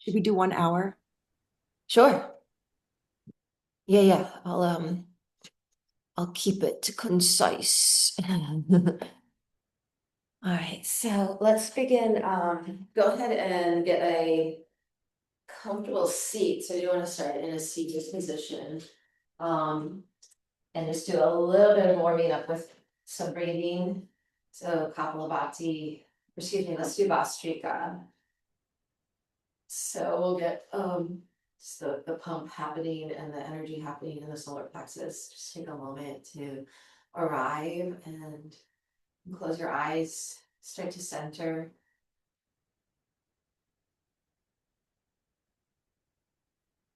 Should we do 1 hour? Sure. Yeah. I'll keep it concise. All right, so let's begin. Go ahead and get a comfortable seat. So you want to start in a seated position. Um, and just do a little bit of warming up with some breathing. So Kapalabhati, excuse me, let's do Vastrika. So we'll get just the pump happening and the energy happening in the solar plexus. Just take a moment to arrive and close your eyes, start to center.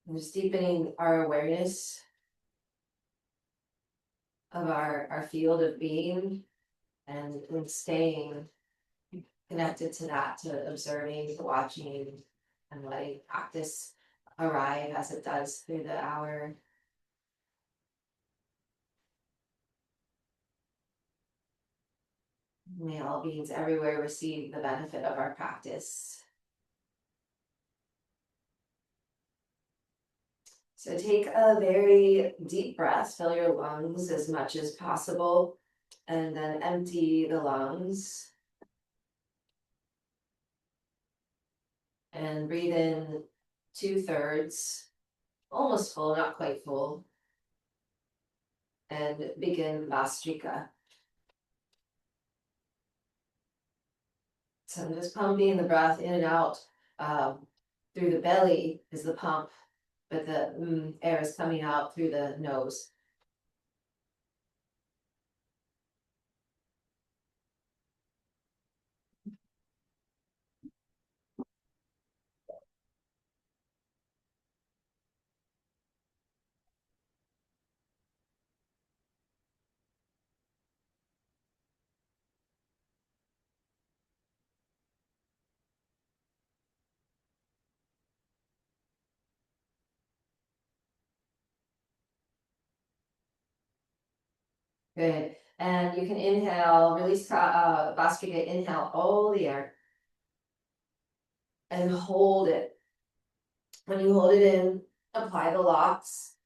And just deepening our awareness of our field of being and staying connected to that, to observing, to watching, and letting practice arrive as it does through the hour. May all beings everywhere receive the benefit of our practice. So take a very deep breath, fill your lungs as much as possible, and then empty the lungs. And breathe in 2/3, almost full, not quite full. And begin Vastrika. So I'm just pumping the breath in and out. Through the belly is the pump, but the air is coming out through the nose. Good. And you can inhale, release Vastrika, inhale all the air and hold it. When you hold it in, apply the locks.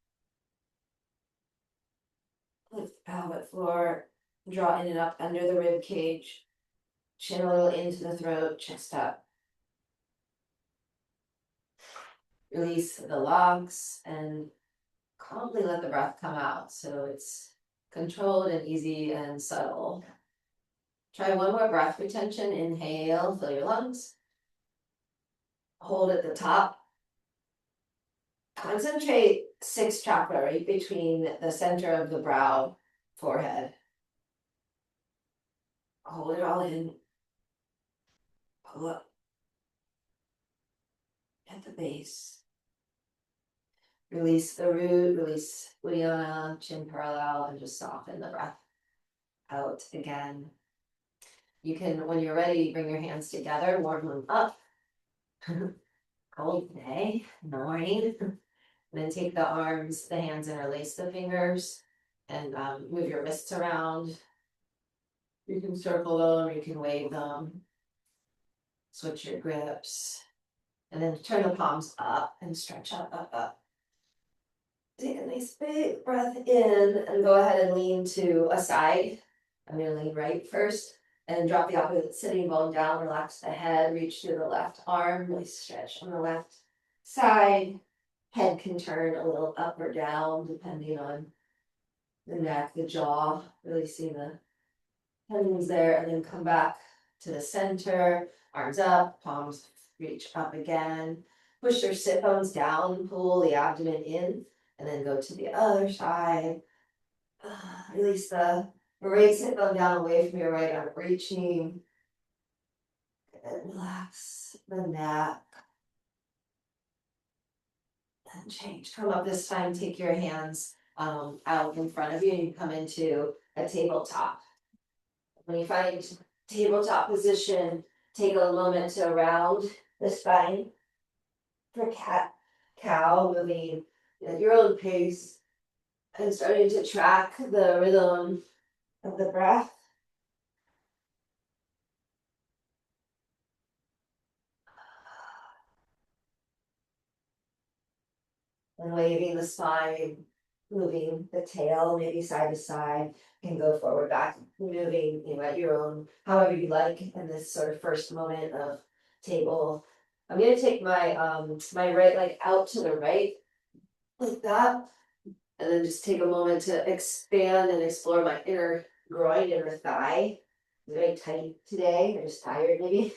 Lift pelvic floor, draw in and up under the rib cage. Chin a little into the throat, chest up. Release the locks and calmly let the breath come out. So it's controlled and easy and subtle. Try one more breath retention. Inhale, fill your lungs. Hold at the top. Concentrate sixth chakra right between the center of the brow, forehead. Hold it all in. Pull up at the base. Release the root, release Uddiyana, chin parallel, and just soften the breath out again. You can, when you're ready, bring your hands together, warm them up. Cold day in the morning. And then take the arms, the hands, interlace the fingers, and move your wrists around. You can circle them, you can wave them. Switch your grips. And then turn the palms up and stretch up. Take a nice big breath in and go ahead and lean to a side. I'm going to lean right first and drop the opposite sitting bone down. Relax the head, reach through the left arm, nice stretch on the left side. Head can turn a little up or down depending on the neck, the jaw, releasing the tendons there, and then come back to the center, arms up, palms reach up again. Push your sit bones down, pull the abdomen in, and then go to the other side. Release the right sit bone down away from your right arm, reaching. And relax the neck. And change. Come up this time, take your hands out in front of you, and you come into a tabletop. When you find tabletop position, take a moment to round the spine for cat, cow, moving at your own pace and starting to track the rhythm of the breath. And waving the spine, moving the tail maybe side to side, and go forward, back, moving, at your own, however you like in this sort of first moment of table. I'm gonna take my my right leg out to the right, like that. And then just take a moment to expand and explore my inner groin, inner thigh. It's very tight today, I'm just tired maybe.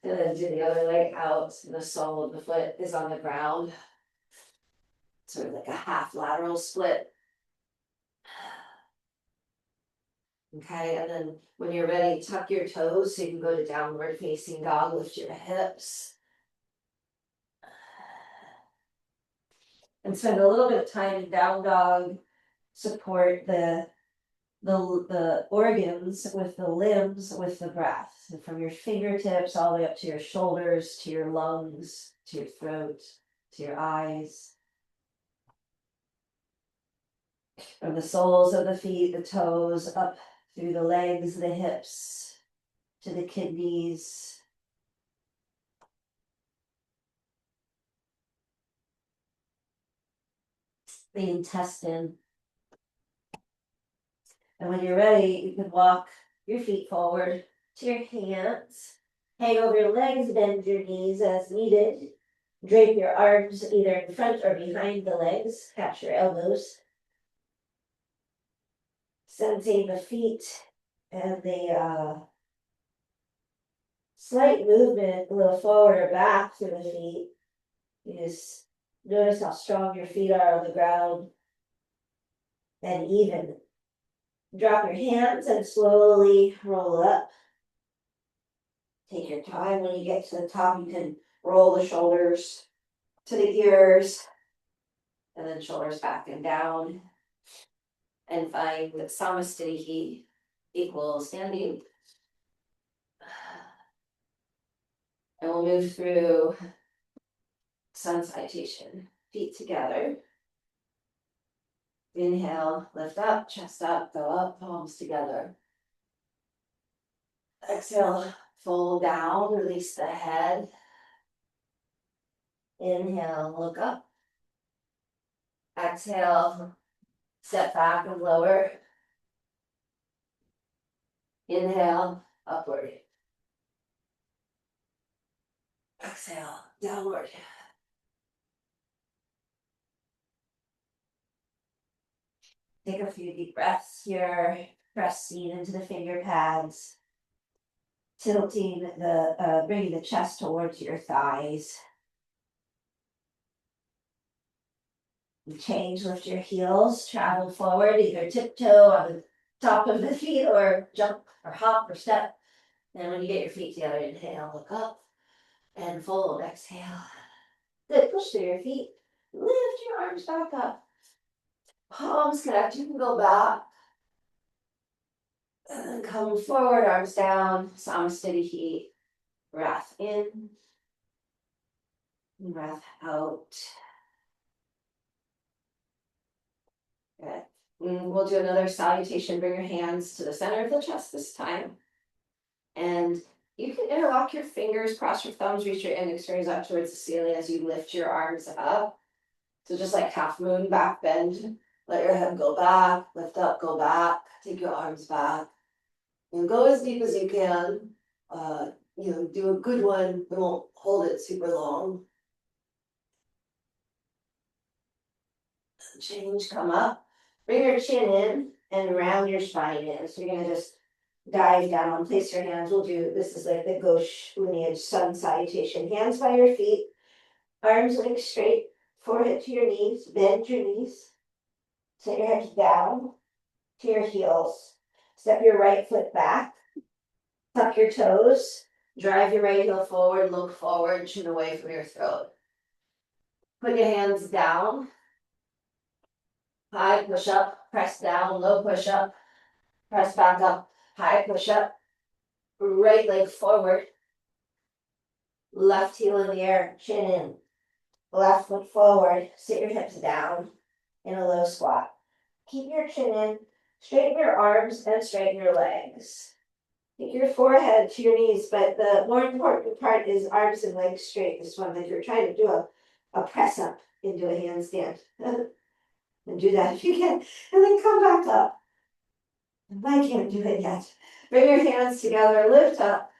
And then do the other leg out, and the sole of the foot is on the ground. Sort of like a half lateral split. Okay, and then when you're ready, tuck your toes so you can go to downward facing dog, lift your hips. And spend a little bit of time in down dog, support the organs with the limbs, with the breath. So from your fingertips all the way up to your shoulders, to your lungs, to your throat, to your eyes. From the soles of the feet, the toes, up through the legs, the hips, to the kidneys. The intestine. And when you're ready, you can walk your feet forward to your hands. Hang over your legs, bend your knees as needed. Drape your arms either in front or behind the legs. Catch your elbows. Sensing the feet and the slight movement a little forward or back through the feet. You just notice how strong your feet are on the ground. And even. Drop your hands and slowly roll up. Take your time. When you get to the top, you can roll the shoulders to the ears, and then shoulders back and down. And find that Samasthiti equals standing. And we'll move through sun salutation. Feet together. Inhale, lift up, chest up, go up, palms together. Exhale, fold down, release the head. Inhale, look up. Exhale, step back and lower. Inhale, upward. Exhale, downward. Take a few deep breaths here. Press seat into the finger pads. Tilting bringing the chest towards your thighs. Change, lift your heels, travel forward, either tiptoe on the top of the feet or jump or hop or step. And when you get your feet together, inhale, look up and fold, exhale. Good, push through your feet. Lift your arms back up. Palms connect, you can go back. And then come forward, arms down, Samasthiti. Breath in, breath out. Good. We'll do another salutation. Bring your hands to the center of the chest this time. And you can interlock your fingers, cross your thumbs, reach your index fingers up towards the ceiling as you lift your arms up. So just like half moon, back bend. Let your head go back, lift up, go back, take your arms back. And go as deep as you can. Do a good one, but won't hold it super long. Change, come up. Bring your chin in and round your spine in. So you're going to just dive down, place your hands. We'll do, this is like the Ghosh lineage sun salutation. Hands by your feet, arms legs straight, forehead to your knees, bend your knees. Set your hips down to your heels. Step your right foot back. Tuck your toes. Drive your right heel forward, look forward, chin away from your throat. Put your hands down. High push up, press down, low push up, press back up, high push up, right leg forward, left heel in the air, chin in, left foot forward, sit your hips down in a low squat. Keep your chin in, straighten your arms and straighten your legs. Take your forehead to your knees, but the more important part is arms and legs straight. This one, if you're trying to do a press up into a handstand. And do that if you can. And then come back up. I can't do it yet. Bring your hands together, lift up.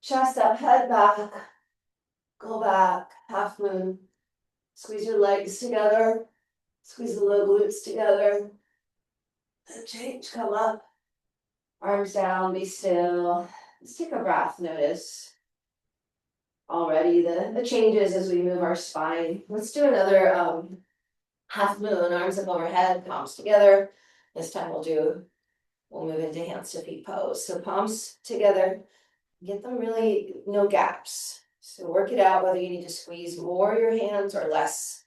Chest up, head back. Go back, half moon. Squeeze your legs together. Squeeze the low glutes together. And change, come up. Arms down, be still. Let's take a breath, notice already the changes as we move our spine. Let's do another half moon, arms up overhead, palms together. This time we'll move into hands to feet pose. So palms together, get them really, no gaps. So work it out whether you need to squeeze more your hands or less.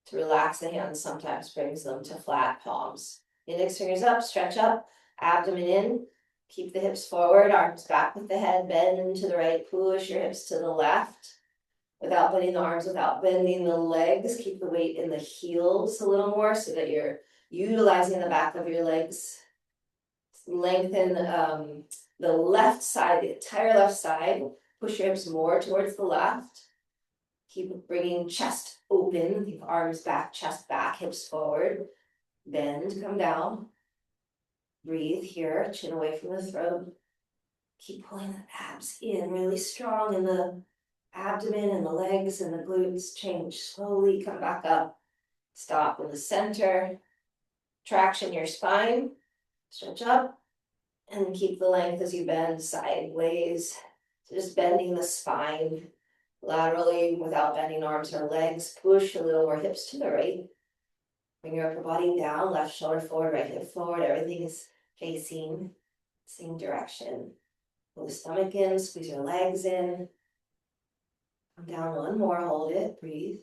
To relax the hands sometimes brings them to flat palms. Index fingers up, stretch up, abdomen in. Keep the hips forward, arms back with the head, bend to the right, push your hips to the left. Without bending the arms, without bending the legs, keep the weight in the heels a little more so that you're utilizing the back of your legs. Lengthen the left side, the entire left side. Push your hips more towards the left. Keep bringing chest open, keep arms back, chest back, hips forward. Bend, come down. Breathe here, chin away from the throat. Keep pulling the abs in really strong in the abdomen and the legs and the glutes. Change slowly, come back up. Stop in the center. Traction your spine. Stretch up and keep the length as you bend sideways. So just bending the spine laterally without bending arms or legs. Push a little more hips to the right. Bring your upper body down, left shoulder forward, right hip forward. Everything is facing same direction. Pull the stomach in, squeeze your legs in. Come down one more, hold it, breathe.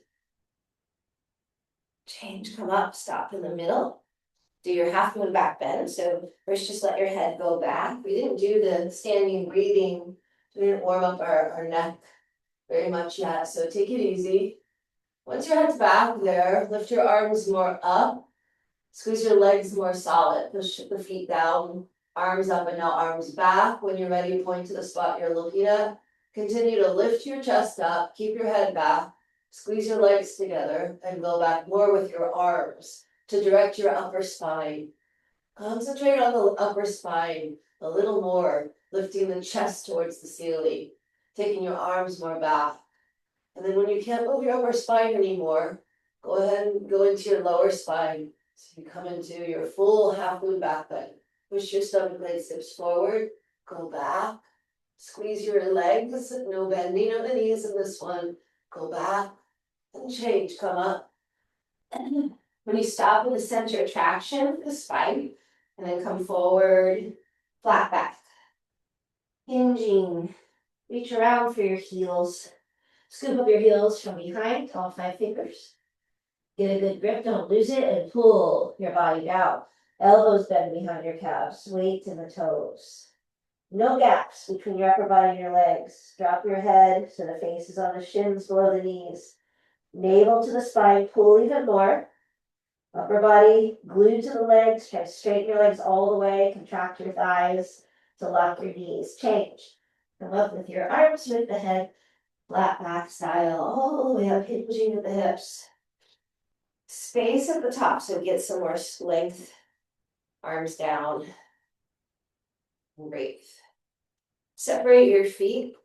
Change, come up, stop in the middle. Do your half moon back bend. So first just let your head go back. We didn't do the standing breathing. We didn't warm up our neck very much yet, so take it easy. Once your head's back there, lift your arms more up. Squeeze your legs more solid. Push the feet down, arms up, and now arms back. When you're ready, point to the spot you're looking at. Continue to lift your chest up, keep your head back, squeeze your legs together, and go back more with your arms to direct your upper spine. Concentrate on the upper spine a little more, lifting the chest towards the ceiling, taking your arms more back. And then when you can't move your upper spine anymore, go ahead and go into your lower spine. So you come into your full half moon back bend. Push your stomach legs, hips forward, go back. Squeeze your legs, no bending of the knees in this one. Go back and change, come up. When you stop in the center, traction for the spine, and then come forward, flat back. Hinging, reach around for your heels. Scoop up your heels from behind, all 5 fingers. Get a good grip, don't lose it, and pull your body down. Elbows bend behind your calves, weight in the toes. No gaps between your upper body and your legs. Drop your head so the face is on the shins below the knees. Navel to the spine, pull even more. Upper body glued to the legs. Try to straighten your legs all the way. Contract your thighs to lock your knees. Change. Come up with your arms with the head. Flat back style, all the way up, hinging at the hips. Space at the top so get some more length. Arms down. Breathe. Separate your feet.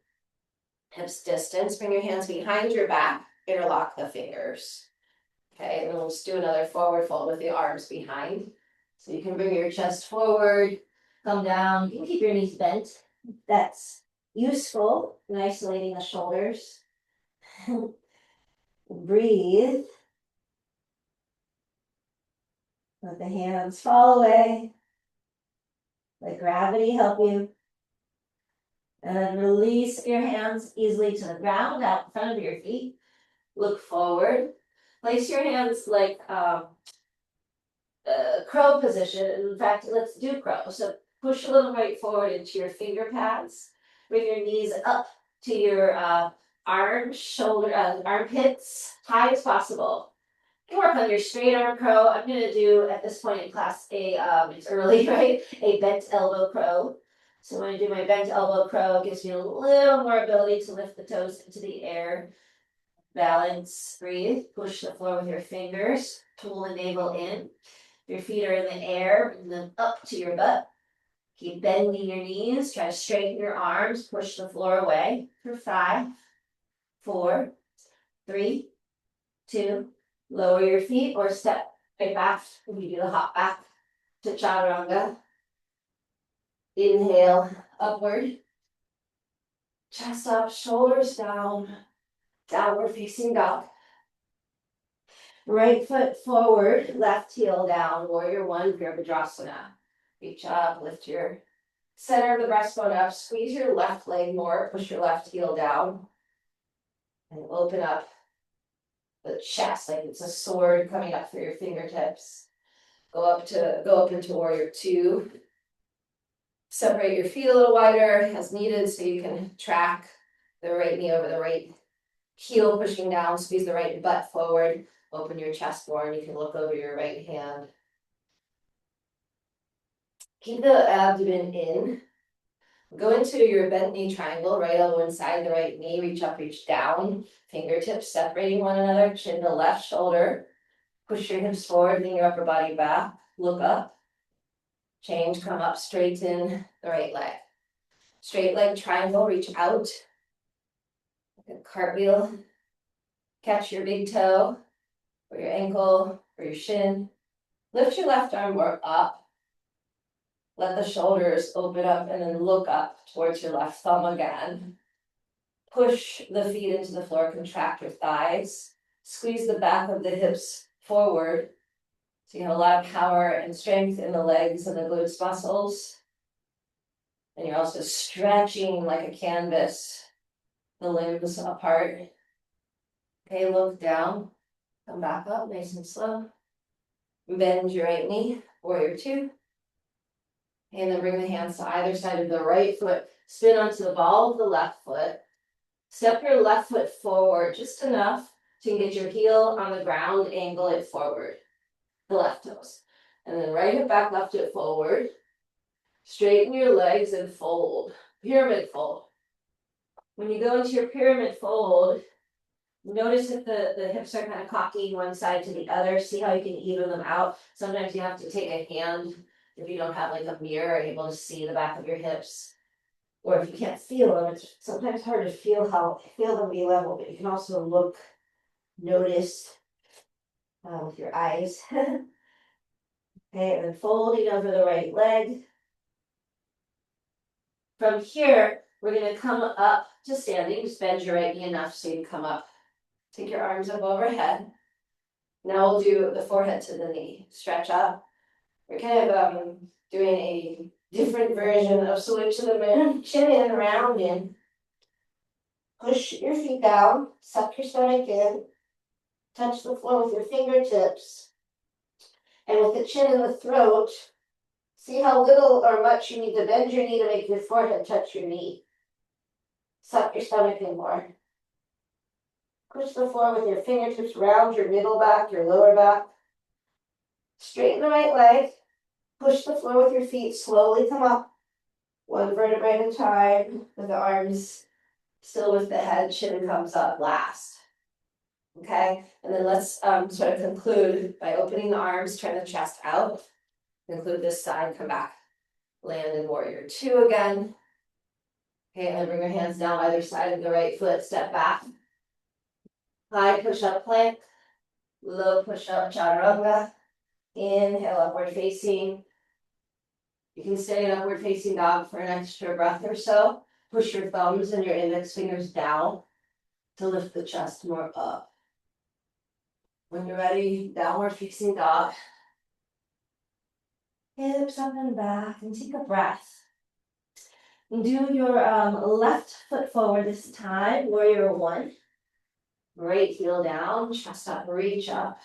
Hips distance. Bring your hands behind your back. Interlock the fingers. Okay, and we'll just do another forward fold with the arms behind. So you can bring your chest forward, come down. You can keep your knees bent. That's useful in isolating the shoulders. Breathe. Let the hands fall away. Let gravity help you. And then release your hands easily to the ground, out in front of your feet. Look forward. Place your hands like crow position. In fact, let's do crow. So push a little right forward into your finger pads. Bring your knees up to your arms, shoulder, armpits, high as possible. You can work on your straight arm crow. I'm going to do, at this point in class, it's early, right? A bent elbow crow. So when I do my bent elbow crow, it gives me a little more ability to lift the toes into the air. balance, breathe, push the floor with your fingers, pull the navel in. Your feet are in the air, bring them up to your butt. Keep bending your knees, try to straighten your arms, push the floor away for 5, 4, 3, 2, lower your feet or step right back when you do the hop back to chaturanga. Inhale, upward. Chest up, shoulders down, downward facing dog. Right foot forward, left heel down, warrior one, Virabhadrasana. Reach up, lift your center of the breastbone up, squeeze your left leg more, push your left heel down. And open up the chest like it's a sword coming up through your fingertips. Go up into warrior two. Separate your feet a little wider as needed so you can track the right knee over the right heel, pushing down, squeeze the right butt forward, open your chest more, and you can look over your right hand. Keep the abdomen in. Go into your bent knee triangle, right elbow inside the right knee, reach up, reach down, fingertips separating one another, chin to left shoulder. Push your hips forward, lean your upper body back, look up. Change, come up, straighten the right leg. Straight leg triangle, reach out. Like a cartwheel. Catch your big toe, or your ankle, or your shin. Lift your left arm more up. Let the shoulders open up and then look up towards your left thumb again. Push the feet into the floor, contract your thighs. Squeeze the back of the hips forward. So you have a lot of power and strength in the legs and the glutes muscles. And you're also stretching like a canvas, the limbs apart. Okay, look down, come back up, nice and slow. Bend your right knee, warrior two. And then bring the hands to either side of the right foot. Spin onto the ball of the left foot. Step your left foot forward just enough to get your heel on the ground, angle it forward. The left toes. And then right hip back, left hip forward. Straighten your legs and fold. Pyramid fold. When you go into your pyramid fold, notice if the hips are kind of cocking one side to the other. See how you can even them out. Sometimes you have to take a hand if you don't have like a mirror, able to see the back of your hips. Or if you can't feel them, it's sometimes hard to feel them be level, but you can also look, notice with your eyes. Okay, and then folding over the right leg. From here, we're going to come up to standing. Just bend your right knee enough so you can come up. Take your arms up overhead. Now we'll do the forehead to the knee. Stretch up. We're kind of doing a different version of salute to the moon. Chin in, round in. Push your feet down. Suck your stomach in. Touch the floor with your fingertips. And with the chin in the throat, see how little or much you need to bend your knee to make your forehead touch your knee. Suck your stomach in more. Push the floor with your fingertips, round your middle back, your lower back. Straighten the right leg. Push the floor with your feet, slowly come up. One vertebrae at a time, with the arms still with the head, chin comes up last. Okay, and then let's sort of conclude by opening the arms, turn the chest out. Conclude this side, come back. Land in warrior two again. Okay, and then bring your hands down either side of the right foot, step back. High push-up plank, low push-up chaturanga. Inhale, upward facing. You can stay in upward facing dog for an extra breath or so. Push your thumbs and your index fingers down to lift the chest more up. When you're ready, downward facing dog. Hips up and back, and take a breath. And do your left foot forward this time, warrior one. Right heel down, chest up, reach up.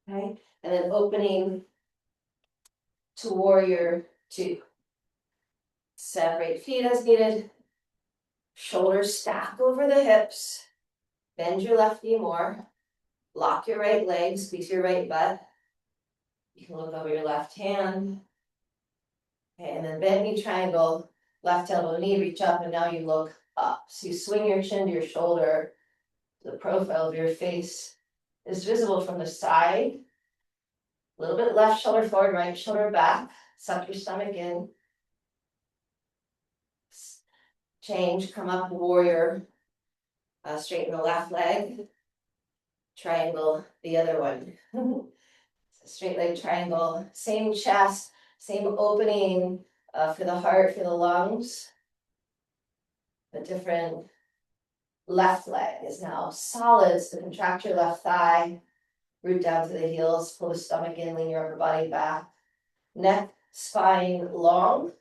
Okay, and then opening to warrior two. Separate feet as needed. Shoulders stack over the hips. Bend your left knee more. Lock your right leg, squeeze your right butt. You can look over your left hand. Okay, and then bend knee triangle, left elbow knee, reach up, and now you look up. So you swing your chin to your shoulder. The profile of your face is visible from the side. A little bit left shoulder forward, right shoulder back. Suck your stomach in. Change, come up, warrior. Straighten the left leg. Triangle the other one. Straight leg triangle. Same chest, same opening for the heart, for the lungs. A different left leg is now solid. So contract your left thigh. Root down to the heels. Pull the stomach in. Lean your upper body back. Neck, spine long.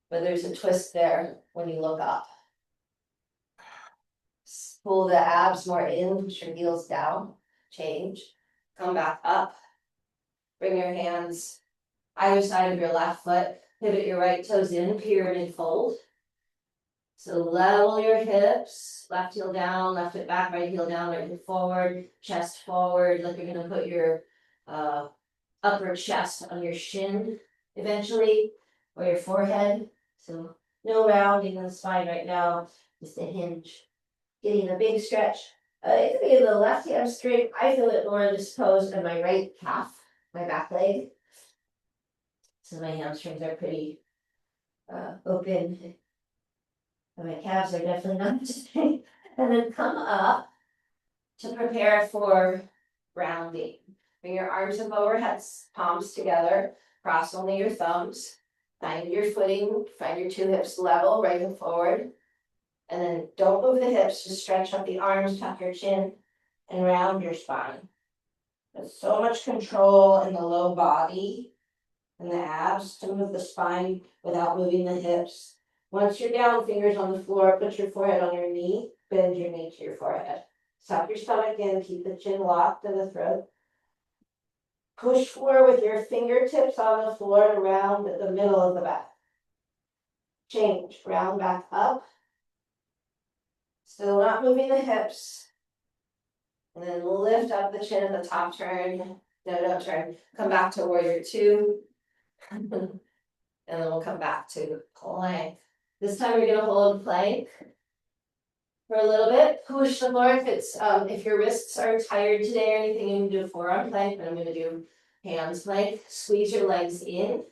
But there's a twist there when you look up. Pull the abs more in, push your heels down, change, come back up. Bring your hands either side of your left foot, pivot your right toes in, pyramid fold. So level your hips, left heel down, left foot back, right heel down, right hip forward, chest forward, like you're gonna put your upper chest on your shin eventually, or your forehead. So no rounding in the spine right now, just a hinge. Getting a big stretch. It could be in the left hamstring. I feel it more in this pose in my right calf, my back leg. So my hamstrings are pretty open. And my calves are definitely not today. And then come up to prepare for rounding. Bring your arms up overhead, palms together. Cross only your thumbs. Find your footing. Find your two hips level, right and forward. And then don't move the hips, just stretch up the arms, tuck your chin, and round your spine. There's so much control in the low body and the abs to move the spine without moving the hips. Once you're down, fingers on the floor, put your forehead on your knee, bend your knee to your forehead. Suck your stomach in, keep the chin locked to the throat. Push forward with your fingertips on the floor to round the middle of the back. Change, round back up. Still not moving the hips. And then lift up the chin at the top, turn, down, turn. Come back to warrior two. And then we'll come back to plank. This time we're gonna hold plank for a little bit. Push the floor if your wrists are tired today or anything, you can do a forearm plank, but I'm gonna do hands plank. Squeeze your legs in.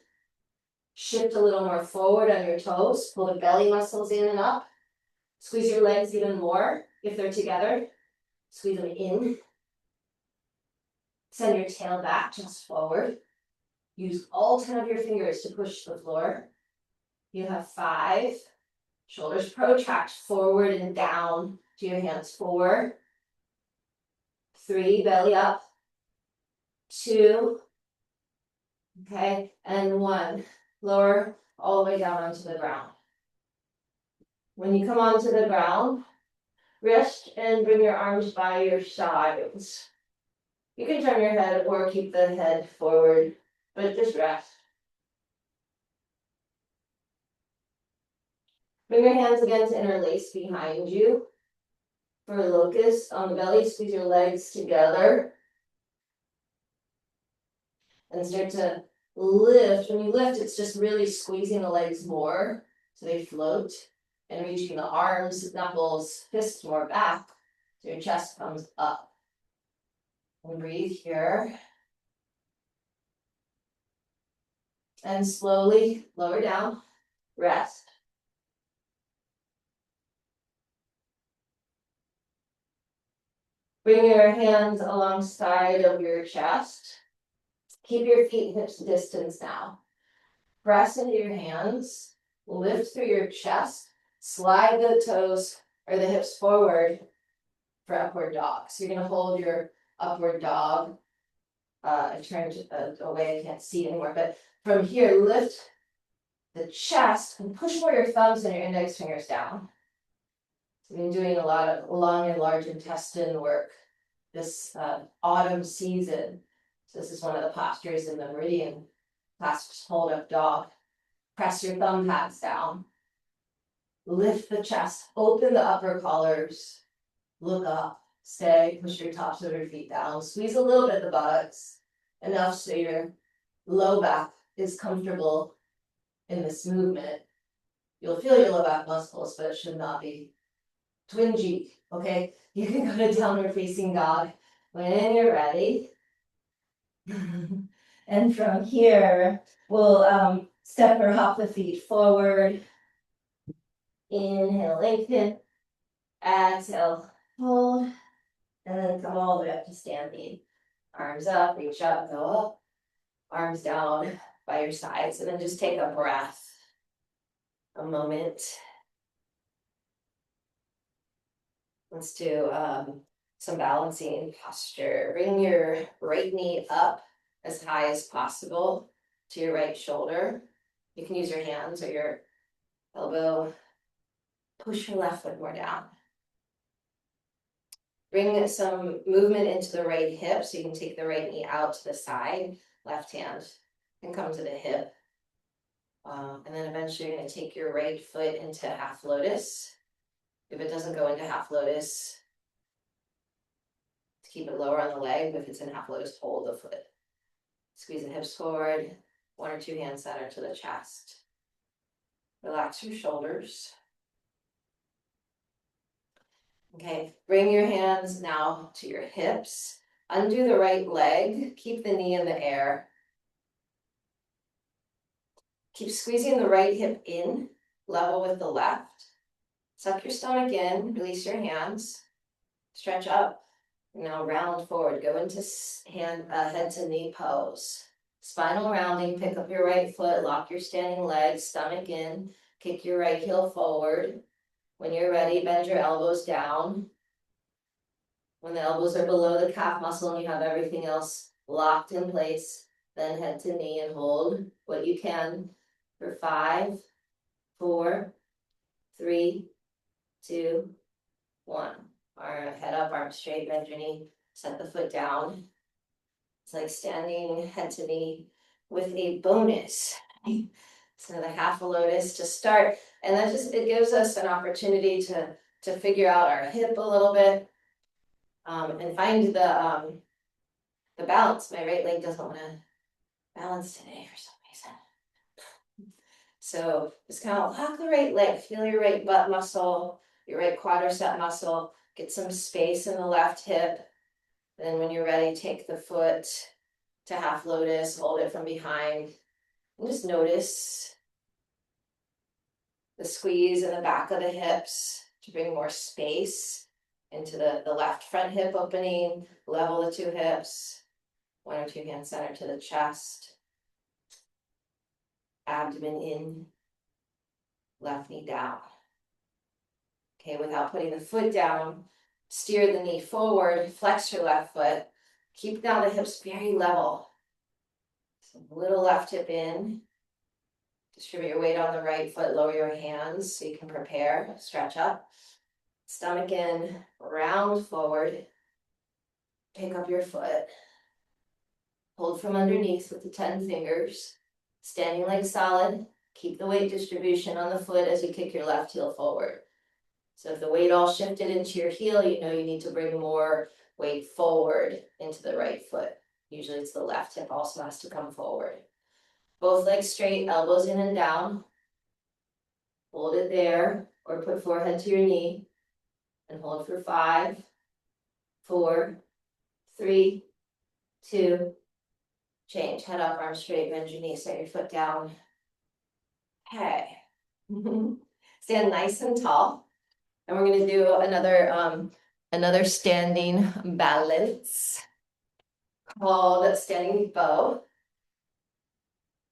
Shift a little more forward on your toes. Pull the belly muscles in and up. Squeeze your legs even more if they're together. Squeeze them in. Send your tail back, just forward. Use all 10 of your fingers to push the floor. You have 5. Shoulders protract forward and down to your hands. 4. 3, belly up. 2. Okay, and 1. Lower all the way down onto the ground. When you come onto the ground, rest and bring your arms by your sides. You can turn your head or keep the head forward, but just rest. Bring your hands again to interlace behind you. For a locust on the belly, squeeze your legs together. And start to lift. When you lift, it's just really squeezing the legs more so they float. And reaching the arms, knuckles, fists more back so your chest comes up. And breathe here. And slowly lower down, rest. Bring your hands alongside of your chest. Keep your feet hips distance now. Press into your hands, lift through your chest, slide the toes or the hips forward for upward dog. So you're gonna hold your upward dog. I turned away, I can't see anymore, but from here, lift the chest and push more your thumbs and your index fingers down. So we've been doing a lot of lung and large intestine work this autumn season. So this is one of the postures in the meridian. Clasps, hold up dog. Press your thumb pads down. Lift the chest, open the upper collars. Look up, stay, push your tops of your feet down. Squeeze a little bit the buttocks. Enough so your low back is comfortable in this movement. You'll feel your low back muscles, but it should not be twingy, okay? You can go to downward facing dog when you're ready. And from here, we'll step or hop the feet forward. Inhale, lengthen. Exhale, hold. And then come all the way up to standing. Arms up, reach up, go up. Arms down by your sides. And then just take a breath. A moment. Let's do some balancing posture. Bring your right knee up as high as possible to your right shoulder. You can use your hands or your elbow. Push your left foot more down. Bring some movement into the right hip, so you can take the right knee out to the side. Left hand can come to the hip. And then eventually you're going to take your right foot into half lotus. If it doesn't go into half lotus, keep it lower on the leg. If it's in half lotus, hold the foot. Squeeze the hips forward, 1 or 2 hands center to the chest. Relax your shoulders. Okay, bring your hands now to your hips. Undo the right leg, keep the knee in the air. Keep squeezing the right hip in, level with the left. Suck your stomach in, release your hands. Stretch up. Now round forward, go into head to knee pose. Spinal rounding, pick up your right foot, lock your standing leg, stomach in, kick your right heel forward. When you're ready, bend your elbows down. When the elbows are below the calf muscle and you have everything else locked in place, then head to knee and hold what you can for 5, 4, 3, 2, 1. Arm, head up, arm straight, bend your knee, set the foot down. It's like standing head to knee with a bonus. So the half a lotus to start, and that just, it gives us an opportunity to figure out our hip a little bit, and find the balance. My right leg doesn't want to balance today for some reason. So just kind of lock the right leg, feel your right butt muscle, your right quadricep muscle, get some space in the left hip. Then when you're ready, take the foot to half lotus, hold it from behind, and just notice the squeeze in the back of the hips to bring more space into the left front hip opening, level the 2 hips, 1 or 2 hands center to the chest, abdomen in, left knee down. Okay, without putting the foot down, steer the knee forward, flex your left foot, keep down the hips very level. So little left hip in, distribute your weight on the right foot, lower your hands so you can prepare, stretch up. Stomach in, round forward, pick up your foot, hold from underneath with the 10 fingers, standing leg solid, keep the weight distribution on the foot as you kick your left heel forward. So if the weight all shifted into your heel, you know you need to bring more weight forward into the right foot. Usually it's the left hip also has to come forward. Both legs straight, elbows in and down. Hold it there, or put forehead to your knee. And hold for 5, 4, 3, 2, change. Head up, arms straight, bend your knee, set your foot down. Okay. Stand nice and tall. And we're going to do another standing balance called standing bow.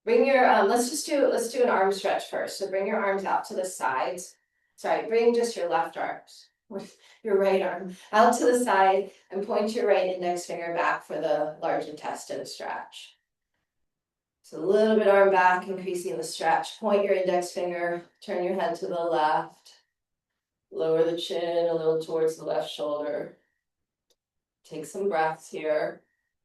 Bring your let's do an arm stretch first. So bring your arms out to the sides. Sorry, bring just your left arms with your right arm out to the side and point your right index finger back for the large intestine stretch. So a little bit arm back, increasing the stretch. Point your index finger, turn your head to the left. Lower the chin a little towards the left shoulder. Take some breaths here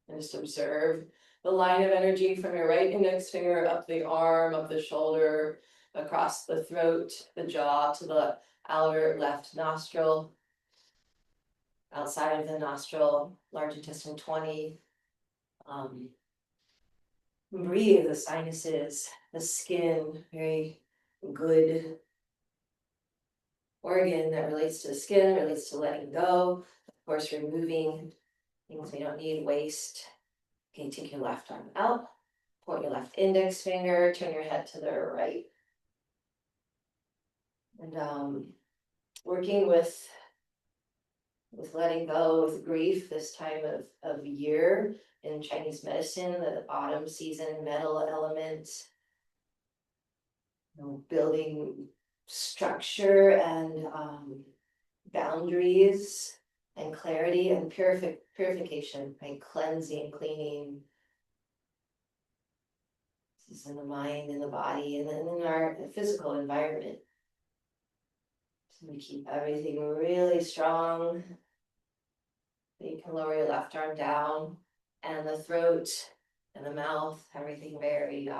and just observe the line of energy from your right index finger up the arm, up the shoulder, across the throat, the jaw to the outer left nostril, outside of the nostril, large intestine 20. Breathe the sinuses, the skin, very good organ that relates to the skin, relates to letting go. Of course, removing things we don't need, waste. Okay, take your left arm out, point your left index finger, turn your head to the right. And working with letting go, with grief this time of year in Chinese medicine, the autumn season, metal element, building structure and boundaries and clarity and purification, right? Cleansing, cleaning. This is in the mind, in the body, and then in our physical environment. So we keep everything really strong. You can lower your left arm down, and the throat and the mouth, everything very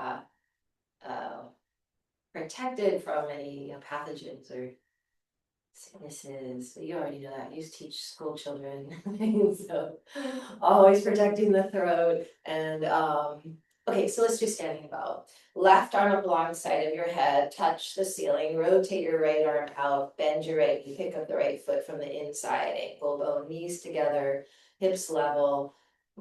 protected from any pathogens or sicknesses. But you already know that. You teach school children. So always protecting the throat. And okay, so let's do standing bow. Left arm up alongside of your head, touch the ceiling, rotate your right arm out, bend your right knee, pick up the right foot from the inside, ankle bone, knees together, hips level.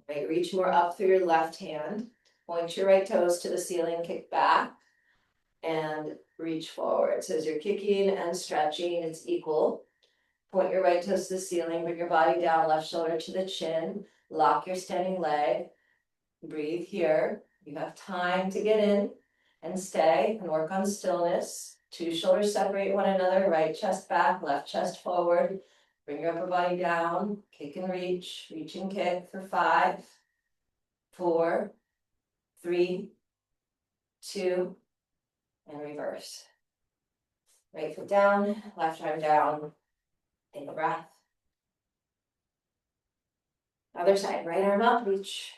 Right, reach more up through your left hand, point your right toes to the ceiling, kick back, and reach forward. So as you're kicking and stretching, it's equal. Point your right toes to the ceiling, bring your body down, left shoulder to the chin, lock your standing leg, breathe here. You have time to get in and stay and work on stillness. Two shoulders separate one another, right chest back, left chest forward. Bring your upper body down, kick and reach and kick for 5, 4, 3, 2, and reverse. Right foot down, left arm down. Take a breath. Other side, right arm up, reach.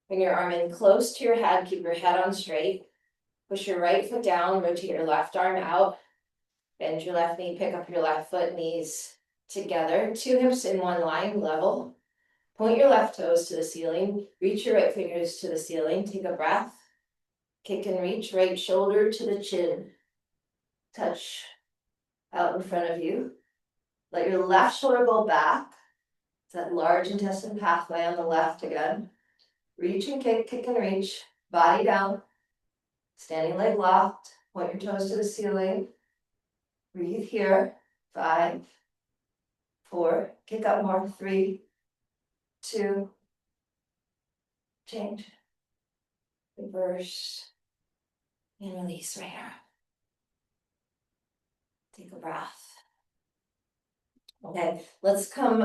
Bring your arm in close to your head, keep your head on straight. Push your right foot down, rotate your left arm out. Bend your left knee, pick up your left foot, knees together. 2 hips in one line, level. Point your left toes to the ceiling. Reach your right fingers to the ceiling. Take a breath. Kick and reach, right shoulder to the chin. Touch out in front of you. Let your left shoulder go back. It's that large intestine pathway on the left again. Reach and kick, kick and reach. Body down. Standing leg locked. Point your toes to the ceiling. Breathe here. 5, 4. Kick up more. 3, 2. Change. Reverse. And release right arm. Take a breath. Okay, let's come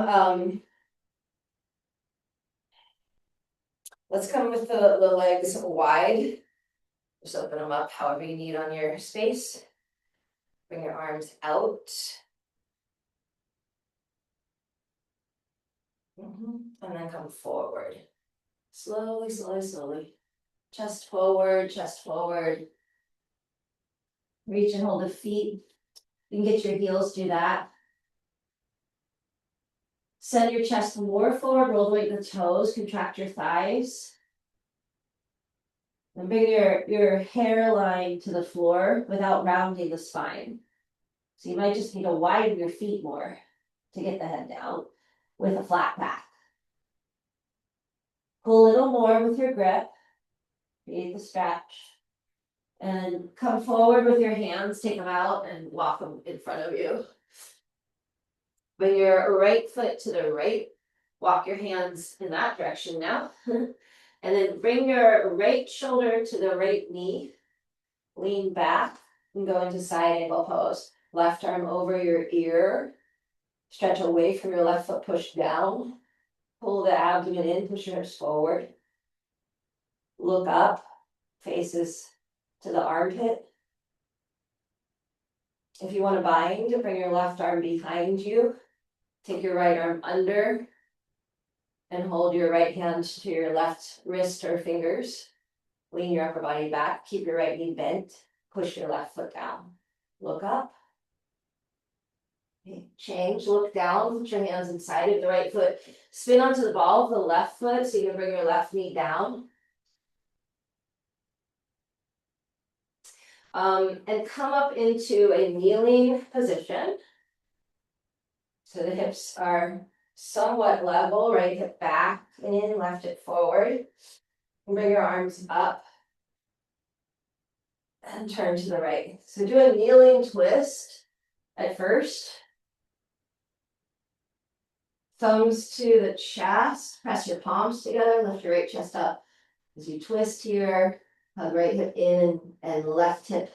with the legs wide. Just open them up however you need on your space. Bring your arms out. And then come forward. Slowly, slowly, slowly. Chest forward, chest forward. Reach and hold the feet. You can get your heels, do that. Send your chest more forward, roll the weight of the toes, contract your thighs. And bring your hairline to the floor without rounding the spine. So you might just need to widen your feet more to get the head down with a flat back. Pull a little more with your grip. Create the stretch. And come forward with your hands, take them out and walk them in front of you. Bring your right foot to the right. Walk your hands in that direction now. And then bring your right shoulder to the right knee. Lean back and go into side angle pose. Left arm over your ear. Stretch away from your left foot, push down. Pull the abdomen in, push your hips forward. Look up, faces to the armpit. If you want to bind, bring your left arm behind you. Take your right arm under and hold your right hand to your left wrist or fingers. Lean your upper body back. Keep your right knee bent. Push your left foot down. Look up. Okay. Change. Look down. Put your hands inside of the right foot. Spin onto the ball of the left foot so you can bring your left knee down. And come up into a kneeling position. So the hips are somewhat level, right hip back in, left hip forward. Bring your arms up and turn to the right. So do a kneeling twist at first. Thumbs to the chest, press your palms together, lift your right chest up. As you twist here, hug right hip in and left hip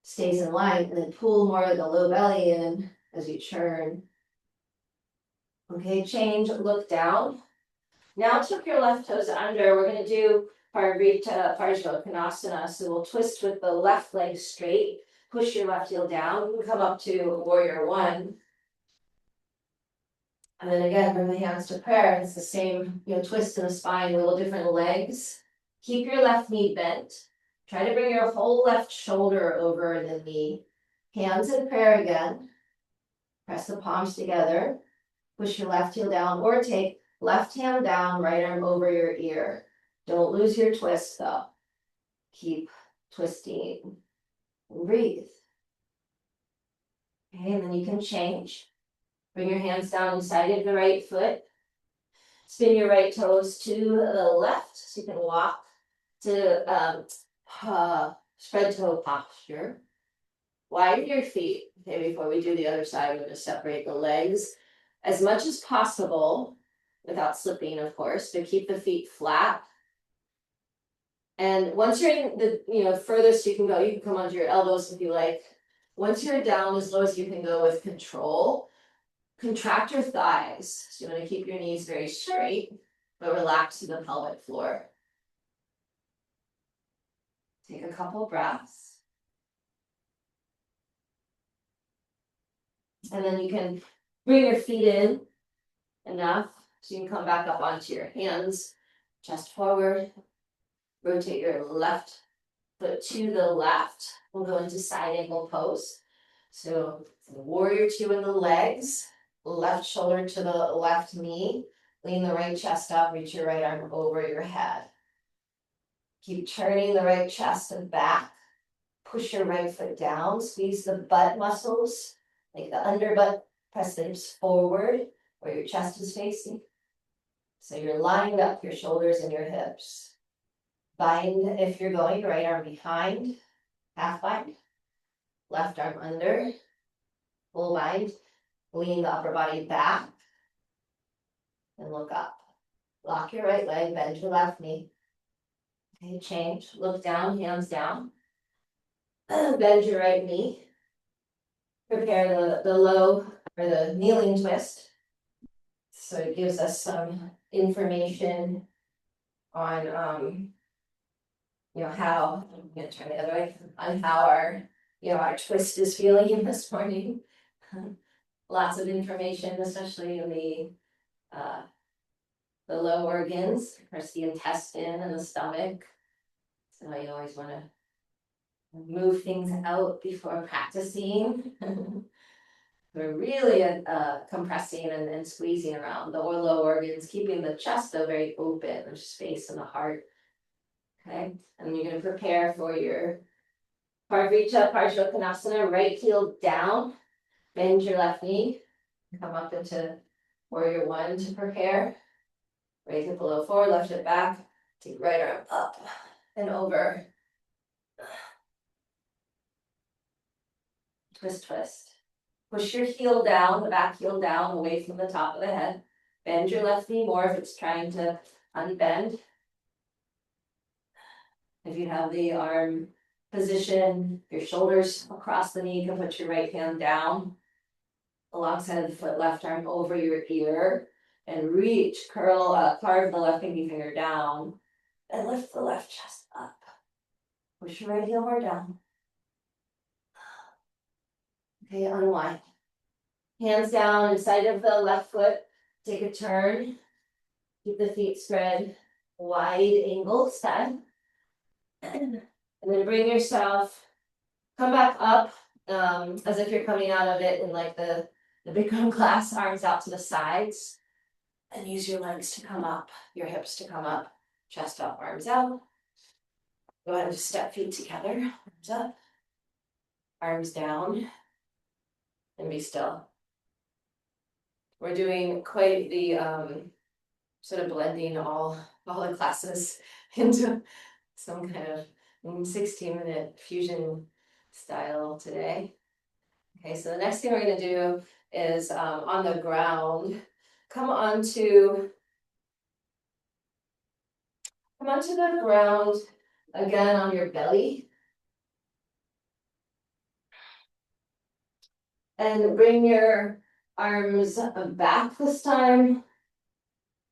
stays in line, and then pull more of the low belly in as you turn. Okay, change, look down. Now tuck your left toes under. We're gonna do Parsvakonasana. So we'll twist with the left leg straight, push your left heel down, come up to warrior one. And then again, bring the hands to prayer. It's the same, twist in the spine, little different legs. Keep your left knee bent. Try to bring your whole left shoulder over the knee. Hands in prayer again. Press the palms together. Push your left heel down or take left hand down, right arm over your ear. Don't lose your twist though. Keep twisting and breathe. Okay, and then you can change. Bring your hands down inside of the right foot. Spin your right toes to the left so you can walk to spread toe posture. Widen your feet. Okay, before we do the other side, we're going to separate the legs as much as possible without slipping, of course, but keep the feet flat. And once you're in the furthest you can go, you can come onto your elbows if you like. Once you're down as low as you can go with control, contract your thighs. So you want to keep your knees very straight, but relax to the pelvic floor. Take a couple breaths. And then you can bring your feet in enough so you can come back up onto your hands, chest forward. Rotate your left foot to the left. We'll go into side angle pose. So warrior two in the legs, left shoulder to the left knee. Lean the right chest up, reach your right arm over your head. Keep turning the right chest and back. Push your right foot down, squeeze the butt muscles, like the underbutt, press the hips forward where your chest is facing. So you're lined up your shoulders and your hips. Bind if you're going, right arm behind, half bind, left arm under, full bind, lean the upper body back, and look up. Lock your right leg, bend your left knee. Okay, change, look down, hands down. Bend your right knee. Prepare the low or the kneeling twist. So it gives us some information on how, I'm gonna turn the other way, on how our twist is feeling this morning. Lots of information, especially in the low organs, of course the intestine and the stomach. So you always want to move things out before practicing. We're really compressing and squeezing around the low organs, keeping the chest though very open, there's space in the heart. Okay, and you're going to prepare for your Parsvakonasana, right heel down, bend your left knee, come up into warrior one to prepare. Right hip below forward, left hip back, take right arm up and over. Twist, twist. Push your heel down, the back heel down, away from the top of the head. Bend your left knee more if it's trying to unbend. If you have the arm position, your shoulders across the knee, you can put your right hand down alongside of the foot, left arm over your ear, and reach, carve the left pinky finger down, and lift the left chest up. Push your right heel more down. Okay, unwind. Hands down inside of the left foot, take a turn, keep the feet spread, wide angle style. And then bring yourself, come back up as if you're coming out of it in like the Bikram class, arms out to the sides. And use your legs to come up, your hips to come up, chest up, arms out. Go ahead and just step feet together, arms up, arms down, and be still. We're doing quite the sort of blending all the classes into some kind of 16-minute fusion style today. Okay, so the next thing we're gonna do is on the ground, come onto the ground again on your belly. And bring your arms back this time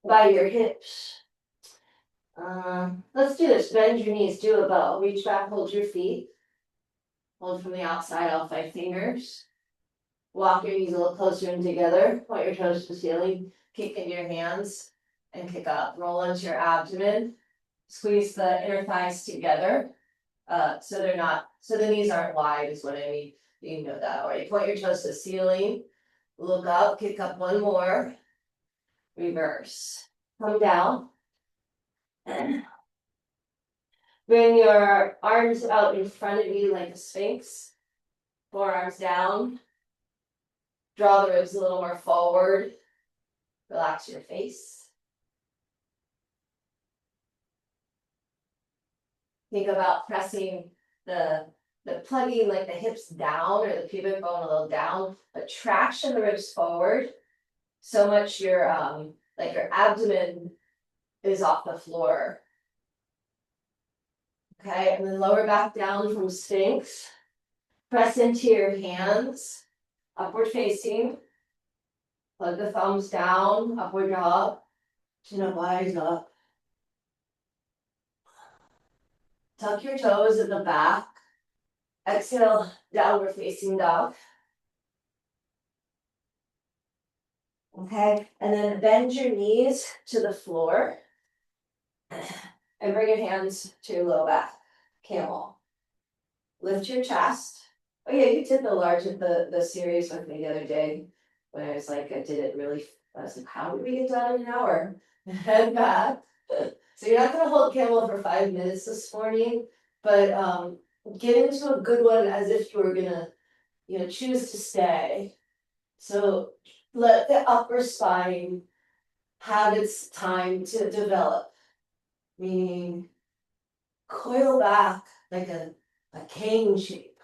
by your hips. Let's do this. Bend your knees, do a bow. Reach back, hold your feet. Hold from the outside, all 5 fingers. Walk your knees a little closer in together. Point your toes to the ceiling. Kick into your hands and kick up. Roll into your abdomen. Squeeze the inner thighs together. So the knees aren't wide is what I mean. You know that already. Point your toes to the ceiling. Look up, kick up one more. Reverse. Come down. Bring your arms out in front of you like a sphinx. Forearms down. Draw the ribs a little more forward. Relax your face. Think about pressing the plugging like the hips down or the pubic bone a little down, but traction the ribs forward. So much your like your abdomen is off the floor. Okay, and then lower back down from Sphinx. Press into your hands, upward facing. Plug the thumbs down, upward dog. Chin up, eyes up. Tuck your toes in the back. Exhale, downward facing dog. Okay, and then bend your knees to the floor. And bring your hands to your low back. Camel. Lift your chest. Oh yeah, you did the series with me the other day when I was like, I did it really, I was like, how did we get done in an hour? Head back. So you're not gonna hold camel for 5 minutes this morning, but get into a good one as if you were gonna, choose to stay. So let the upper spine have its time to develop, meaning coil back like a cane shape.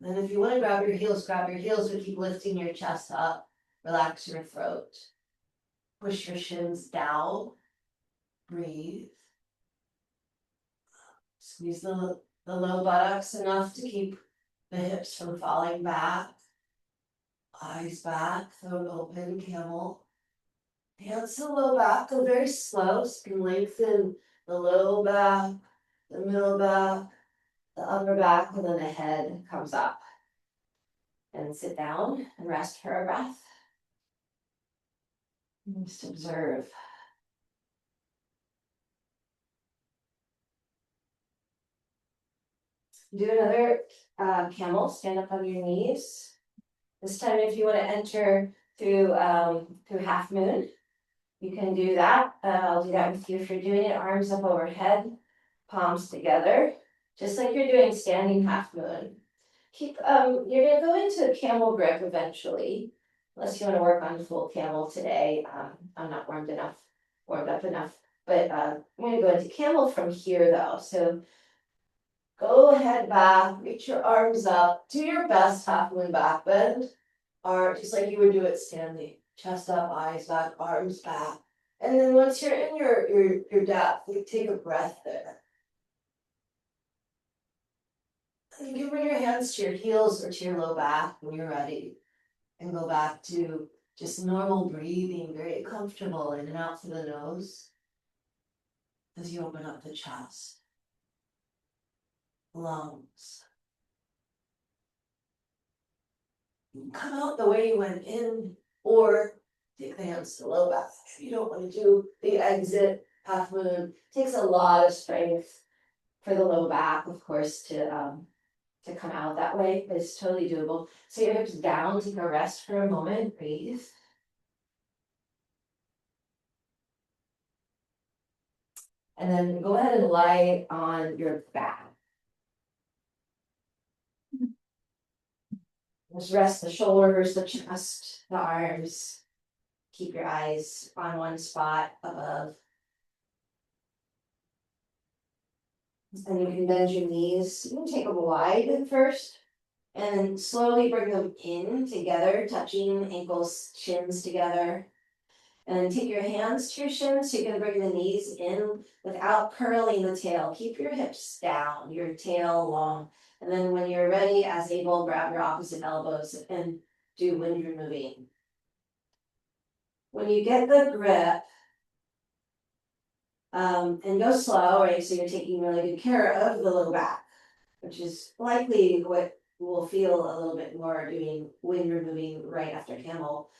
Then if you want to grab your heels, but keep lifting your chest up. Relax your throat. Push your shins down. Breathe. Squeeze the low buttocks enough to keep the hips from falling back. Eyes back, throat open, camel. Hands to the low back, go very slow. So you can lengthen the low back, the middle back, the upper back, and then the head comes up. And sit down and rest for a breath. And just observe. Do another camel, stand up on your knees. This time if you want to enter through half moon, you can do that. I'll do that with you if you're doing it. Arms up overhead, palms together, just like you're doing standing half moon. You're gonna go into camel grip eventually, unless you want to work on full camel today. I'm not warmed up enough, but I'm gonna go into camel from here though. So go ahead back, reach your arms up, do your best half moon back bend, or just like you would do it standing. Chest up, eyes back, arms back. And then once you're in your depth, you take a breath there. And you can bring your hands to your heels or to your low back when you're ready. And go back to just normal breathing, very comfortable in and out through the nose. As you open up the chest, lungs. You can come out the way you went in, or take the hands to the low back. If you don't want to do the exit half moon, it takes a lot of strength for the low back, of course, to come out that way, but it's totally doable. So your hips down, take a rest for a moment, breathe. And then go ahead and lie on your back. Just rest the shoulders, the chest, the arms. keep your eyes on one spot above. And you can bend your knees. You can take them wide at first. And then slowly bring them in together, touching ankles, shins together. And then take your hands to your shins, so you can bring the knees in without curling the tail. Keep your hips down, your tail long. And then when you're ready, as able, grab your opposite elbows and do wind removing. When you get the grip, and go slow, right? So you're taking really good care of the low back, which is likely what we'll feel a little bit more doing wind removing right after camel.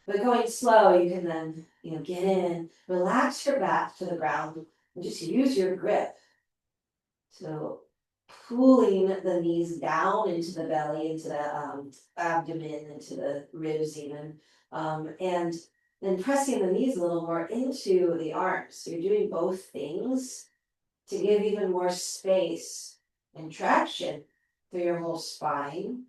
But going slow, you can then, get in, relax your back to the ground, and just use your grip. So pulling the knees down into the belly, into the abdomen, into the ribs even, and then pressing the knees a little more into the arms. So you're doing both things to give even more space and traction through your whole spine.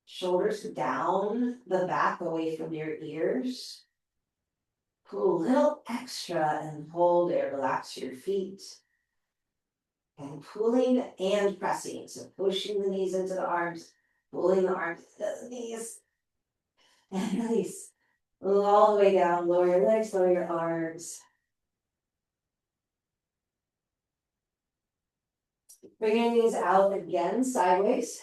Shoulders down, the back away from your ears. Pull a little extra and hold it. Relax your feet. And pulling and pressing. So pushing the knees into the arms, pulling the arms into the knees. And release. All the way down. Lower your legs, lower your arms. Bring your knees out again, sideways.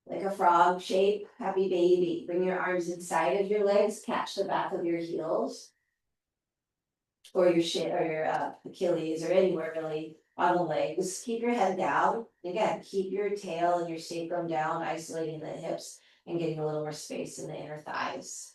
Like a frog shape, happy baby. Bring your arms inside of your legs, catch the back of your heels. Or your Achilles, or anywhere really on the legs. Keep your head down. Again, keep your tail and your sacrum down, isolating the hips and getting a little more space in the inner thighs.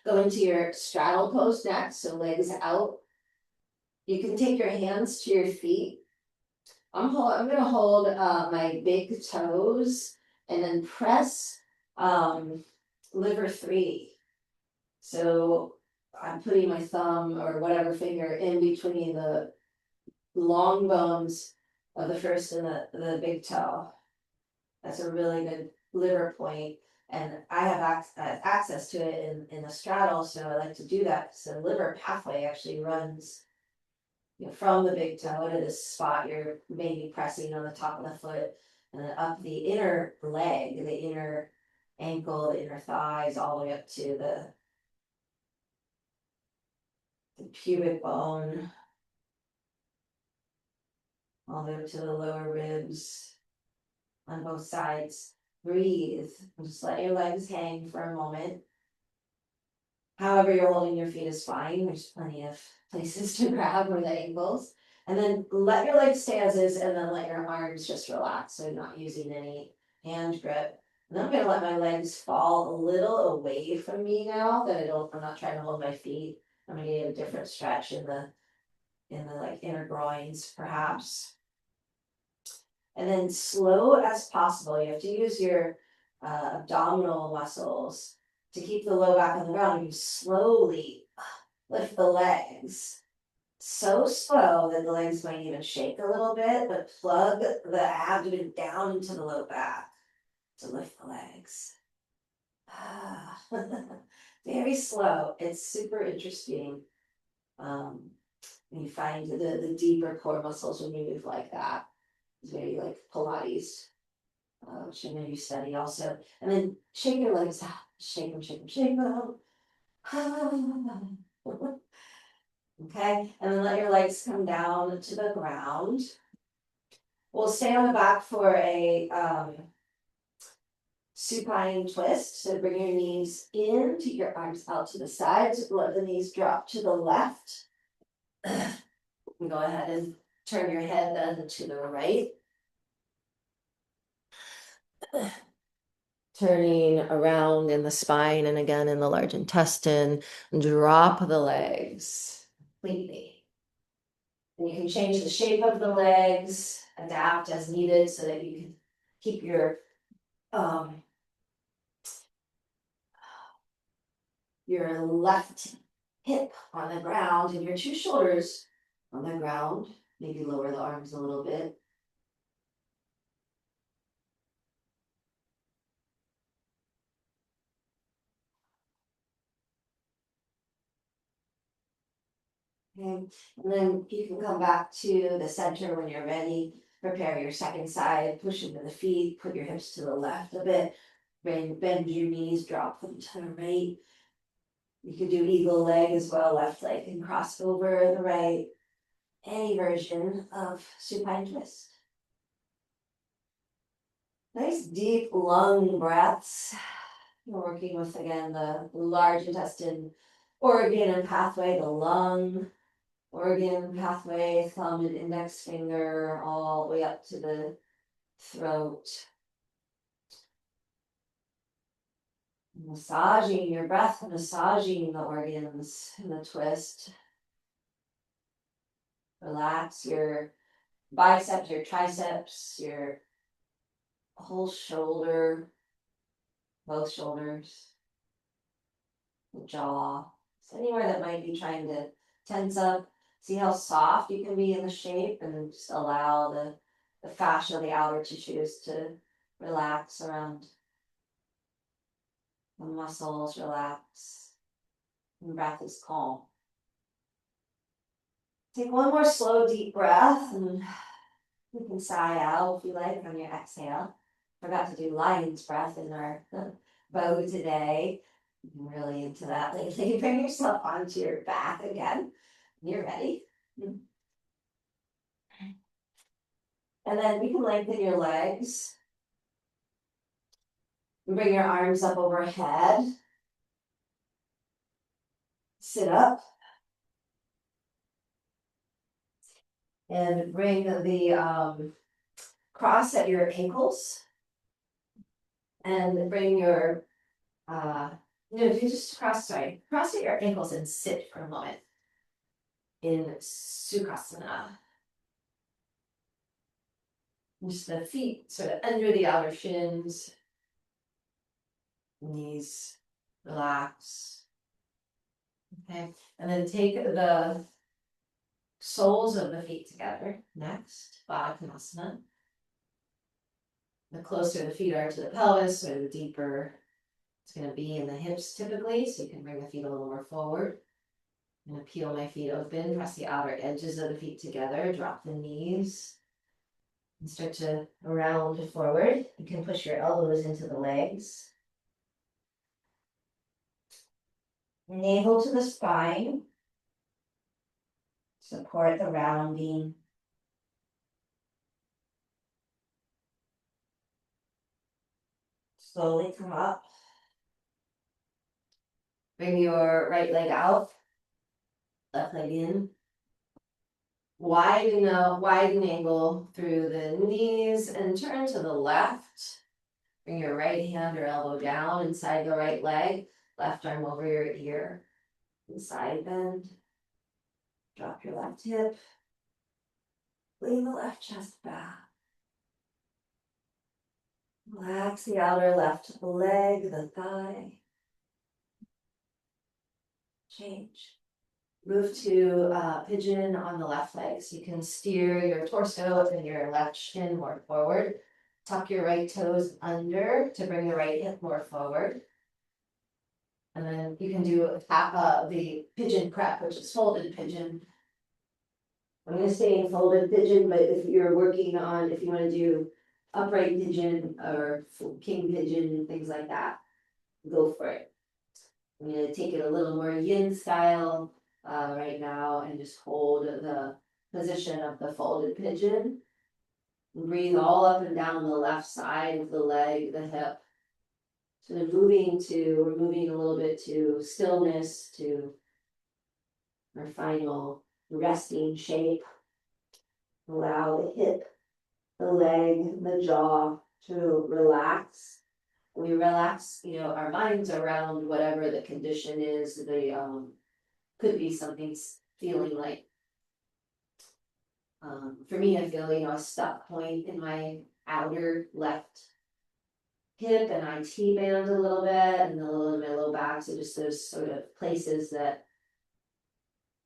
Go into your straddle pose next, so legs out. You can take your hands to your feet. I'm going to hold my big toes and then press liver 3. So I'm putting my thumb or whatever finger in between the long bones of the first and the big toe. That's a really good liver point. And I have access to it in the straddle, so I like to do that because the liver pathway actually runs from the big toe to this spot you're maybe pressing on the top of the foot, and then up the inner leg, the inner ankle, the inner thighs, all the way up to the pubic bone, all the way up to the lower ribs on both sides. Breathe. Just let your legs hang for a moment. However you're holding your feet is fine. There's plenty of places to grab or the ankles. And then let your legs stay as is, and then let your arms just relax. So not using any hand grip. And then I'm gonna let my legs fall a little away from me now that I'm not trying to hold my feet. I'm gonna get a different stretch in the like inner groins perhaps. And then slow as possible, you have to use your abdominal muscles to keep the low back on the ground. You slowly lift the legs. So slow that the legs might even shake a little bit, but plug the abdomen down into the low back to lift the legs. Very slow. It's super interesting. You find the deeper core muscles when you move like that. It's very like Pilates, which I know you study also. And then shake your legs out. Shake them, shake them, shake them. Okay, and then let your legs come down to the ground. We'll stay on the back for a supine twist. So bring your knees in, take your arms out to the sides, let the knees drop to the left. And go ahead and turn your head then to the right. Turning around in the spine and again in the large intestine. Drop the legs completely. And you can change the shape of the legs, adapt as needed so that you can keep your left hip on the ground and your 2 shoulders on the ground. maybe lower the arms a little bit. Okay, and then you can come back to the center when you're ready. Prepare your second side, push into the feet, put your hips to the left a bit. Bend your knees, drop them to the right. You could do eagle leg as well, left leg and cross over the right. Any version of supine twist. Nice deep lung breaths. We're working with, again, the large intestine organ and pathway, the lung organ pathway, thumb and index finger, all the way up to the throat. Massaging your breath, massaging the organs in the twist. Relax your biceps, your triceps, your whole shoulder, both shoulders, the jaw. So anywhere that might be trying to tense up. See how soft you can be in the shape, and just allow the fascia, the outer tissues to relax around. The muscles relax. And breath is calm. Take one more slow, deep breath, and you can sigh out if you like on your exhale. Forgot to do lion's breath in our bow today. I'm really into that lately. Bring yourself onto your back again. You're ready. And then you can lengthen your legs. Bring your arms up overhead. Sit up. And bring the cross at your ankles. And bring your, you just cross at your ankles and sit for a moment in Sukhasana. Just the feet sort of under the outer shins. Knees relax. Okay, and then take the soles of the feet together. Next, Baddha Konasana. The closer the feet are to the pelvis, or the deeper it's going to be in the hips typically, so you can bring the feet a little more forward. I'm going to peel my feet open, press the outer edges of the feet together, drop the knees, and start to round forward. You can push your elbows into the legs. Navel to the spine. Support the rounding. Slowly come up. Bring your right leg out. Left leg in. Widen angle through the knees and turn to the left. Bring your right hand or elbow down inside the right leg. Left arm over your ear. And side bend. Drop your left hip. Lean the left chest back. Relax the outer left leg, the thigh. Change. Move to pigeon on the left leg. So you can steer your torso and your left shin more forward. Tuck your right toes under to bring the right hip more forward. And then you can do the pigeon prep, which is folded pigeon. I'm going to stay in folded pigeon, but if you want to do upright pigeon or king pigeon, things like that, go for it. I'm going to take it a little more yin style right now and just hold the position of the folded pigeon. Breathe all up and down the left side of the leg, the hip. So we're moving a little bit to stillness, to our final resting shape. Allow the hip, the leg, the jaw to relax. We relax, our minds around whatever the condition is. Could be something feeling like, for me, I feel, a stuck point in my outer left hip, and I T-band a little bit, and a little in my low back. So just those sort of places that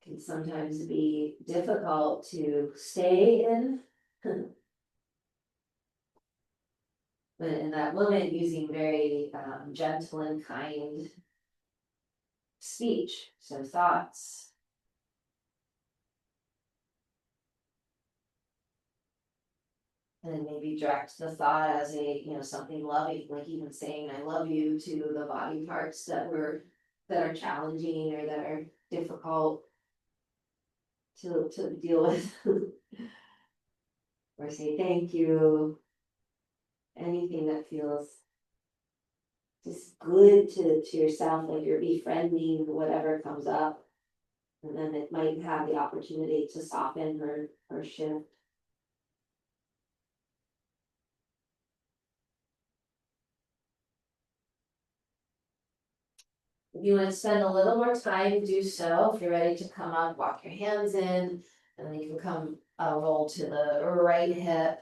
can sometimes be difficult to stay in. But in that moment, using very gentle and kind speech, so thoughts. And then maybe direct the thought as a, something loving, like even saying I love you to the body parts that are challenging or that are difficult to deal with. Or say thank you. Anything that feels just good to yourself, like you're befriending whatever comes up. And then it might have the opportunity to soften or shift. If you want to spend a little more time, do so. If you're ready to come up, walk your hands in, and then you can come roll to the right hip.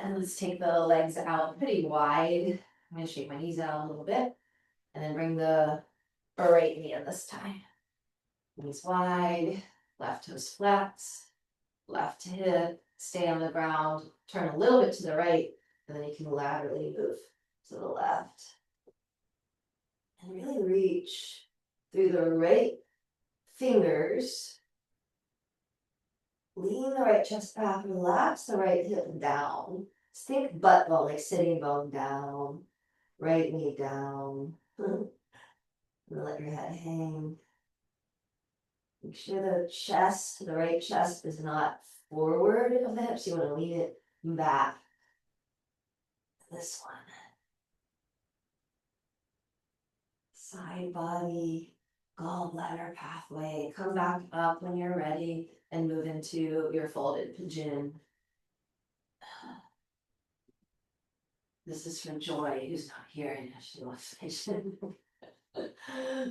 And let's take the legs out pretty wide. I'm going to shake my knees out a little bit, and then bring the right knee in this time. Knees wide, left toes flats, left hip, stay on the ground, turn a little bit to the right, and then you can laterally move to the left. And really reach through the right fingers. Lean the right chest back, relax the right hip down. Just think butt bone, like sitting bone down, right knee down. And let your head hang. Make sure the right chest is not forward of the hips. You want to lean it back. This one. Side body, gallbladder pathway. Come back up when you're ready and move into your folded pigeon. This is for Joy, who's not here and she loves pigeon.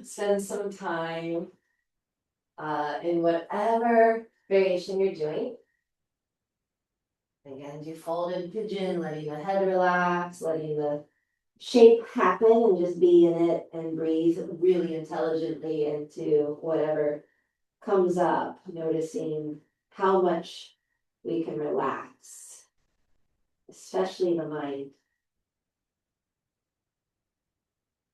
Spend some time in whatever variation you're doing. Again, do folded pigeon, letting the head relax, letting the shape happen and just be in it and breathe really intelligently into whatever comes up, noticing how much we can relax, especially the mind.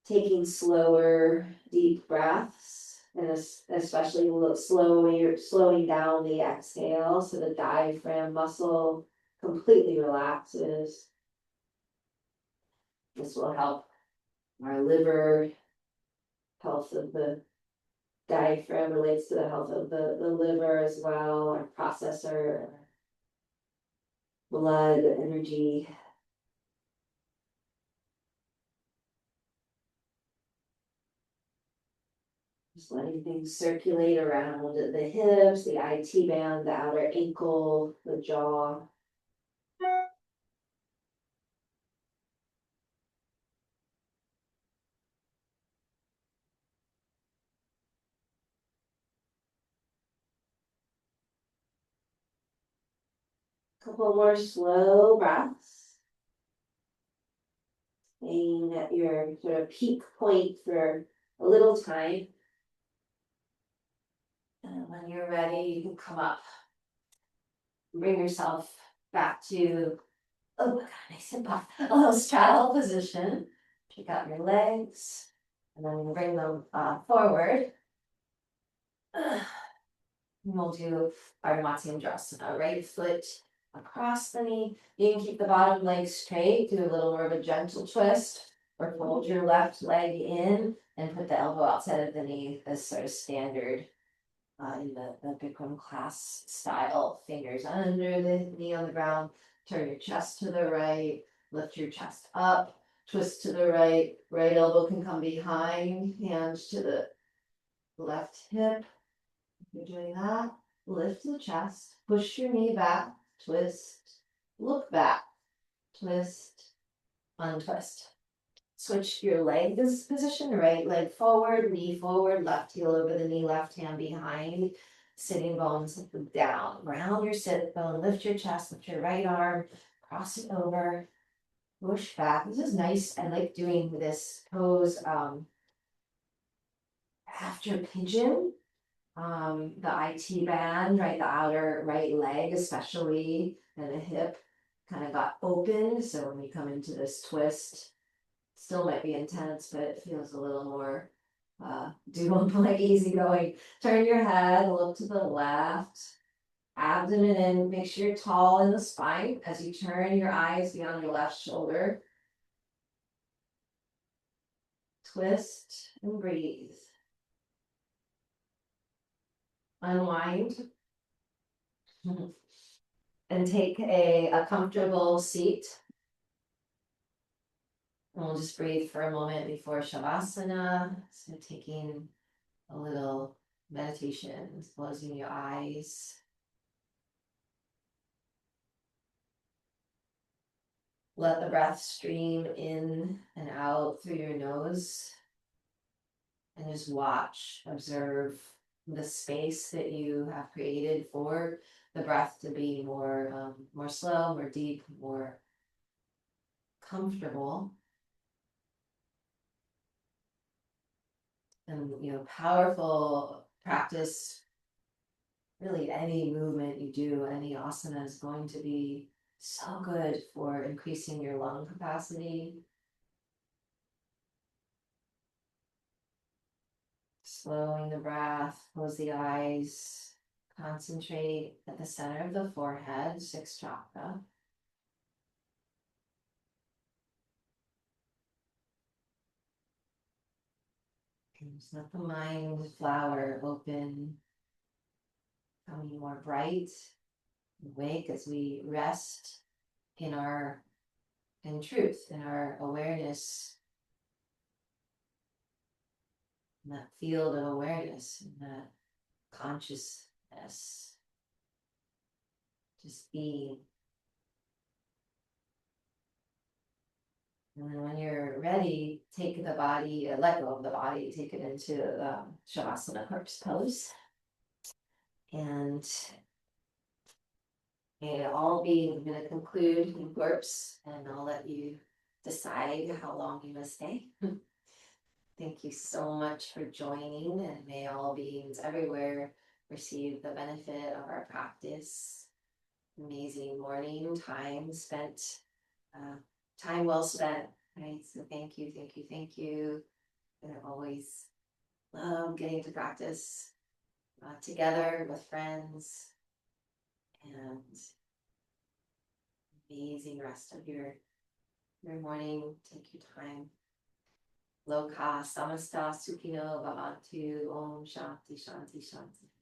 Taking slower, deep breaths, and especially slowing down the exhale so the diaphragm muscle completely relaxes. This will help our liver. Health of the diaphragm relates to the health of the liver as well, our processor, blood, energy. Just letting things circulate around the hips, the IT band, the outer ankle, the jaw. Couple more slow breaths. Staying at your sort of peak point for a little time. And when you're ready, you can come up. Bring yourself back to, oh my God, nice and puff. A little straddle position. Pick out your legs. And then we'll bring them forward. We'll do our Matsyasana, right foot across the knee. You can keep the bottom leg straight, do a little more of a gentle twist, or fold your left leg in and put the elbow outside of the knee as sort of standard in the Bikram class style. Fingers under the knee on the ground, turn your chest to the right, lift your chest up, twist to the right, right elbow can come behind, hands to the left hip. You're doing that, lift the chest, push your knee back, twist, look back, twist, untwist. Switch your leg this position, right leg forward, knee forward, left heel over the knee, left hand behind, sitting bones down. Round your sit bone, lift your chest, lift your right arm, cross it over, push back. This is nice. I like doing this pose After pigeon, the IT band, right, the outer right leg especially, and the hip kind of got opened. So when you come into this twist, still might be intense, but it feels a little more doable, like easy going. Turn your head, look to the left, abdomen in, make sure you're tall in the spine as you turn your eyes beyond your left shoulder. Twist and breathe. Unwind. And take a comfortable seat. And we'll just breathe for a moment before Shavasana. So taking a little meditation, closing your eyes. Let the breath stream in and out through your nose. And just watch, observe the space that you have created for the breath to be more slow, more deep, more comfortable. And powerful practice. Really, any movement you do, any asana is going to be so good for increasing your lung capacity. Slowing the breath, close the eyes, concentrate at the center of the forehead, sixth chakra. And just let the mind flower open, becoming more bright, awake as we rest in truth, in our awareness, in that field of awareness, in that consciousness, just being. And then when you're ready, take the body, let go of the body, take it into Shavasana corpse pose. And all being, I'm going to conclude in corpse, and I'll let you decide how long you must stay. Thank you so much for joining, and may all beings everywhere receive the benefit of our practice. Amazing morning, time spent, time well spent, right? So thank you, thank you, thank you. And I always love getting to practice together with friends, and amazing rest of your morning. Take your time. Loka samasta sukhino bhavantu. Om shanti shanti shanti.